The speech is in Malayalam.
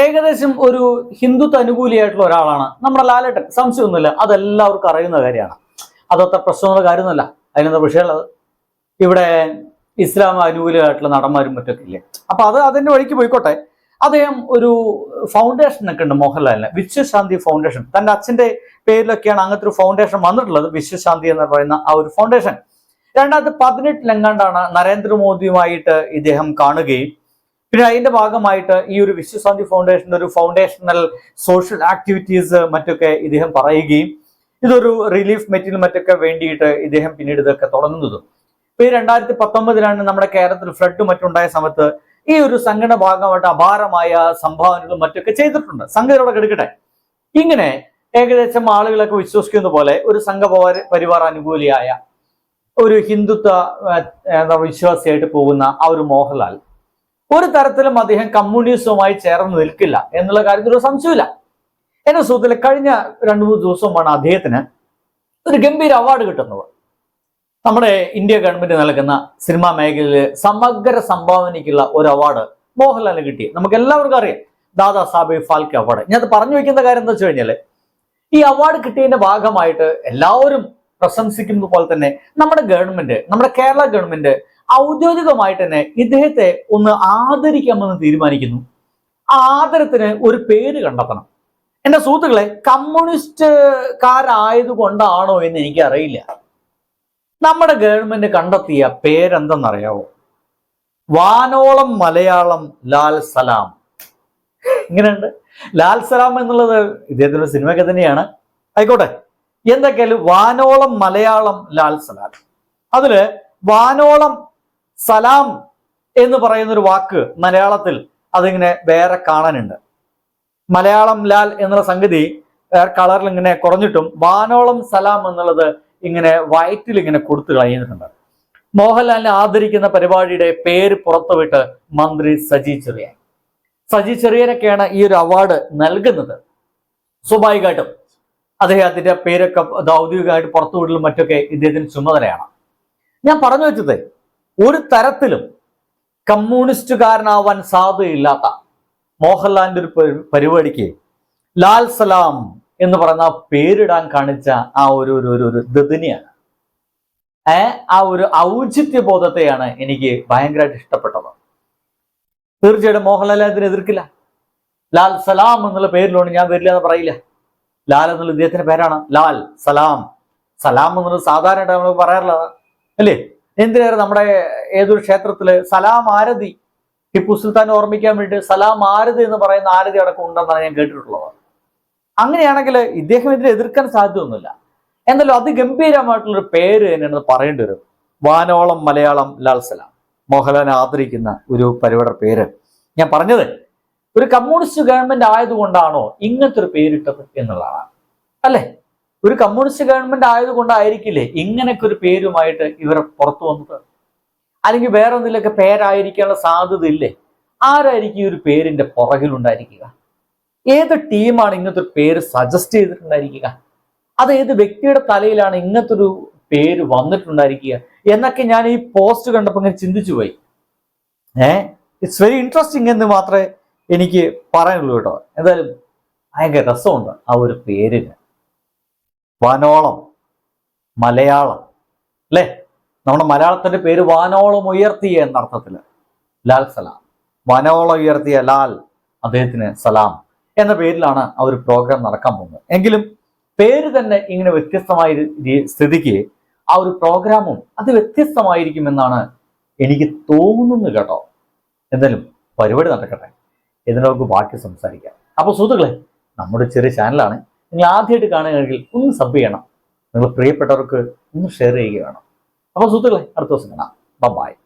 ഏകദേശം ഒരു ഹിന്ദുത്വ അനുകൂലിയായിട്ടുള്ള ഒരാളാണ് നമ്മുടെ ലാലേട്ടൻ. സംശയമൊന്നുമില്ല, അതെല്ലാവർക്കും അറിയുന്ന കാര്യമാണ്. അതത്ര പ്രശ്നമുള്ള കാര്യമൊന്നുമല്ല. അതിനെന്താ വിഷയമുള്ളത്? ഇവിടെ ഇസ്ലാം അനുകൂലമായിട്ടുള്ള നടന്മാരും മറ്റൊക്കെ ഇല്ലേ. അപ്പൊ അതിന്റെ വഴിക്ക് പോയിക്കോട്ടെ. അദ്ദേഹം ഒരു ഫൗണ്ടേഷനൊക്കെ ഉണ്ട് മോഹൻലാലിന്, വിശ്വശാന്തി ഫൗണ്ടേഷൻ. തന്റെ അച്ഛന്റെ പേരിലൊക്കെയാണ് അങ്ങനത്തെ ഒരു ഫൗണ്ടേഷൻ വന്നിട്ടുള്ളത്, വിശ്വശാന്തി എന്ന് പറയുന്ന ആ ഒരു ഫൗണ്ടേഷൻ. 2018 നരേന്ദ്രമോദിയുമായിട്ട് ഇദ്ദേഹം കാണുകയും പിന്നെ അതിന്റെ ഭാഗമായിട്ട് ഈ ഒരു വിശ്വശാന്തി ഫൗണ്ടേഷന്റെ ഒരു ഫൗണ്ടേഷണൽ സോഷ്യൽ ആക്ടിവിറ്റീസ് മറ്റൊക്കെ ഇദ്ദേഹം പറയുകയും ഇതൊരു റിലീഫ് മെറ്റീരിയൽ മറ്റൊക്കെ വേണ്ടിയിട്ട് ഇദ്ദേഹം പിന്നീട് ഇതൊക്കെ തുടങ്ങുന്നതും. ഇപ്പൊ ഈ 2019 നമ്മുടെ കേരളത്തിൽ ഫ്ലഡ് മറ്റുണ്ടായ സമയത്ത് ഈ ഒരു സംഘടന ഭാഗമായിട്ട് അപാരമായ സംഭാവനകളും മറ്റൊക്കെ ചെയ്തിട്ടുണ്ട്. സംഘടനകളൊക്കെ എടുക്കട്ടെ. ഇങ്ങനെ ഏകദേശം ആളുകളൊക്കെ വിശ്വസിക്കുന്ന പോലെ ഒരു സംഘപരിവാർ അനുകൂലിയായ ഒരു ഹിന്ദുത്വ വിശ്വാസിയായിട്ട് പോകുന്ന ആ ഒരു മോഹൻലാൽ ഒരു തരത്തിലും അദ്ദേഹം കമ്മ്യൂണിസവുമായി ചേർന്ന് നിൽക്കില്ല എന്നുള്ള കാര്യത്തിൽ ഒരു സംശയമില്ല. എന്റെ സുഹൃത്തിലെ കഴിഞ്ഞ 2-3 ദിവസമാണ് അദ്ദേഹത്തിന് ഒരു ഗംഭീര അവാർഡ് കിട്ടുന്നത്. നമ്മുടെ ഇന്ത്യ ഗവൺമെന്റ് നൽകുന്ന സിനിമാ മേഖലയില് സമഗ്ര സംഭാവനയ്ക്കുള്ള ഒരു അവാർഡ് മോഹൻലാലിന് കിട്ടി. നമുക്ക് എല്ലാവർക്കും അറിയാം, ദാദാ സാഹേബ് ഫാൽക്കെ അവാർഡ്. ഞാൻ പറഞ്ഞു വെക്കുന്ന കാര്യം എന്താ വെച്ച് കഴിഞ്ഞാല്, ഈ അവാർഡ് കിട്ടിയതിന്റെ ഭാഗമായിട്ട് എല്ലാവരും പ്രശംസിക്കുന്ന പോലെ തന്നെ നമ്മുടെ ഗവൺമെന്റ്, നമ്മുടെ കേരള ഗവൺമെന്റ് ഔദ്യോഗികമായിട്ട് തന്നെ ഇദ്ദേഹത്തെ ഒന്ന് ആദരിക്കാമെന്ന് തീരുമാനിക്കുന്നു. ആ ആദരത്തിന് ഒരു പേര് കണ്ടെത്തണം. എന്റെ സുഹൃത്തുക്കളെ, കമ്മ്യൂണിസ്റ്റുകാരായതുകൊണ്ടാണോ എന്ന് എനിക്കറിയില്ല, നമ്മുടെ ഗവൺമെന്റ് കണ്ടെത്തിയ പേരെന്തെന്നറിയാവോ? വാനോളം മലയാളം ലാൽ സലാം. ഇങ്ങനെയുണ്ട്. ലാൽ സലാം എന്നുള്ളത് ഇദ്ദേഹത്തിന്റെ സിനിമയൊക്കെ തന്നെയാണ്. ആയിക്കോട്ടെ, എന്തൊക്കെയാലും വാനോളം മലയാളം ലാൽ സലാം. അതില് വാനോളം സലാം എന്ന് പറയുന്ന ഒരു വാക്ക് മലയാളത്തിൽ അതിങ്ങനെ വേറെ കാണാനുണ്ട്. മലയാളം ലാൽ എന്നുള്ള സംഗതി കളറിൽ ഇങ്ങനെ കുറഞ്ഞിട്ടും വാനോളം സലാം എന്നുള്ളത് ഇങ്ങനെ വയറ്റിൽ ഇങ്ങനെ കൊടുത്തു കഴിഞ്ഞിട്ടുണ്ട്. മോഹൻലാലിനെ ആദരിക്കുന്ന പരിപാടിയുടെ പേര് പുറത്തുവിട്ട് മന്ത്രി സജി ചെറിയാൻ. സജി ചെറിയാനൊക്കെയാണ് ഈ ഒരു അവാർഡ് നൽകുന്നത്. സ്വാഭാവികമായിട്ടും അദ്ദേഹത്തിന്റെ പേരൊക്കെ ഔദ്യോഗികമായിട്ട് പുറത്തുവിടലും മറ്റൊക്കെ ഇദ്ദേഹത്തിന് ചുമതലയാണ്. ഞാൻ പറഞ്ഞു വെച്ചത്, ഒരു തരത്തിലും കമ്മ്യൂണിസ്റ്റുകാരനാവാൻ സാധ്യതയില്ലാത്ത മോഹൻലാലിന്റെ ഒരു പരിപാടിക്ക് ലാൽ സലാം എന്ന് പറയുന്ന പേരിടാൻ കാണിച്ച ആ ഒരു ദദിനെയാണ്, ആ ഒരു ഔചിത്യ ബോധത്തെയാണ് എനിക്ക് ഭയങ്കരമായിട്ട് ഇഷ്ടപ്പെട്ടത്. തീർച്ചയായിട്ടും മോഹൻലാൽ അതിനെ എതിർക്കില്ല. ലാൽ സലാം എന്നുള്ള പേരിലോണ്ട് ഞാൻ വരില്ല എന്ന് പറയില്ല. ലാൽ എന്നുള്ള ഇദ്ദേഹത്തിന്റെ പേരാണ്, ലാൽ സലാം. സലാം എന്നുള്ളത് സാധാരണയായിട്ട് നമ്മൾ പറയാറുള്ളതാണ് അല്ലേ? എന്തിനേറെ നമ്മുടെ ഏതൊരു ക്ഷേത്രത്തില് സലാം ആരതി, ടിപ്പു സുൽത്താൻ ഓർമ്മിക്കാൻ വേണ്ടി സലാം ആരതി എന്ന് പറയുന്ന ആരതി അടക്കം ഉണ്ടെന്നാണ് ഞാൻ കേട്ടിട്ടുള്ളത്. അങ്ങനെയാണെങ്കിൽ ഇദ്ദേഹം ഇതിനെ എതിർക്കാൻ സാധ്യതയൊന്നുമില്ല. എന്നാലും അതിഗംഭീരമായിട്ടുള്ളൊരു പേര് തന്നെയാണ് പറയേണ്ടി വരും. വാനോളം മലയാളം ലാൽ സലാം. മോഹൻലാലിനെ ആദരിക്കുന്ന ഒരു പരിപാടിയുടെ പേര്. ഞാൻ പറഞ്ഞത്, ഒരു കമ്മ്യൂണിസ്റ്റ് ഗവൺമെന്റ് ആയതുകൊണ്ടാണോ ഇങ്ങനത്തെ ഒരു പേരിട്ടത് എന്നുള്ളതാണ് അല്ലെ? ഒരു കമ്മ്യൂണിസ്റ്റ് ഗവൺമെന്റ് ആയതുകൊണ്ടായിരിക്കില്ലേ ഇങ്ങനെയൊക്കെ ഒരു പേരുമായിട്ട് ഇവർ പുറത്തു വന്നത്? അല്ലെങ്കിൽ വേറെ ഒന്നിലൊക്കെ പേരായിരിക്കാനുള്ള സാധ്യത ഇല്ലേ? ആരായിരിക്കും ഈ ഒരു പേരിന്റെ പുറകിലുണ്ടായിരിക്കുക? ഏത് ടീമാണ് ഇങ്ങനത്തെ ഒരു പേര് സജസ്റ്റ് ചെയ്തിട്ടുണ്ടായിരിക്കുക? അത് ഏത് വ്യക്തിയുടെ തലയിലാണ് ഇങ്ങനത്തെ ഒരു പേര് വന്നിട്ടുണ്ടായിരിക്കുക എന്നൊക്കെ ഞാൻ ഈ പോസ്റ്റ് കണ്ടപ്പോൾ ഇങ്ങനെ ചിന്തിച്ചു പോയി. ഇറ്റ്സ് വെരി ഇൻട്രസ്റ്റിംഗ് എന്ന് മാത്രമേ എനിക്ക് പറയാനുള്ളൂ കേട്ടോ. എന്തായാലും ഭയങ്കര രസമുണ്ട് ആ ഒരു പേരിന്. വാനോളം മലയാളം അല്ലേ? നമ്മുടെ മലയാളത്തിന്റെ പേര് വാനോളം ഉയർത്തിയ എന്നർത്ഥത്തില് ലാൽ സലാം. വാനോളം ഉയർത്തിയ ലാൽ, അദ്ദേഹത്തിന് സലാം എന്ന പേരിലാണ് ആ ഒരു പ്രോഗ്രാം നടക്കാൻ പോകുന്നത്. എങ്കിലും പേര് തന്നെ ഇങ്ങനെ വ്യത്യസ്തമായ സ്ഥിതിക്ക് ആ ഒരു പ്രോഗ്രാമും അത് വ്യത്യസ്തമായിരിക്കുമെന്നാണ് എനിക്ക് തോന്നുന്നത് കേട്ടോ. എന്തായാലും പരിപാടി നടക്കട്ടെ, ഇതിനെ നമുക്ക് ബാക്കി സംസാരിക്കാം. അപ്പോൾ സുഹൃത്തുക്കളെ, നമ്മുടെ ചെറിയ ചാനലാണ്. നിങ്ങൾ ആദ്യമായിട്ട് കാണുകയാണെങ്കിൽ ഒന്ന് സബ് ചെയ്യണം. നിങ്ങൾ പ്രിയപ്പെട്ടവർക്ക് ഒന്ന് ഷെയർ ചെയ്യുക വേണം. അപ്പോൾ സുഹൃത്തുക്കളെ, അടുത്ത ദിവസം കാണാം. ബൈ.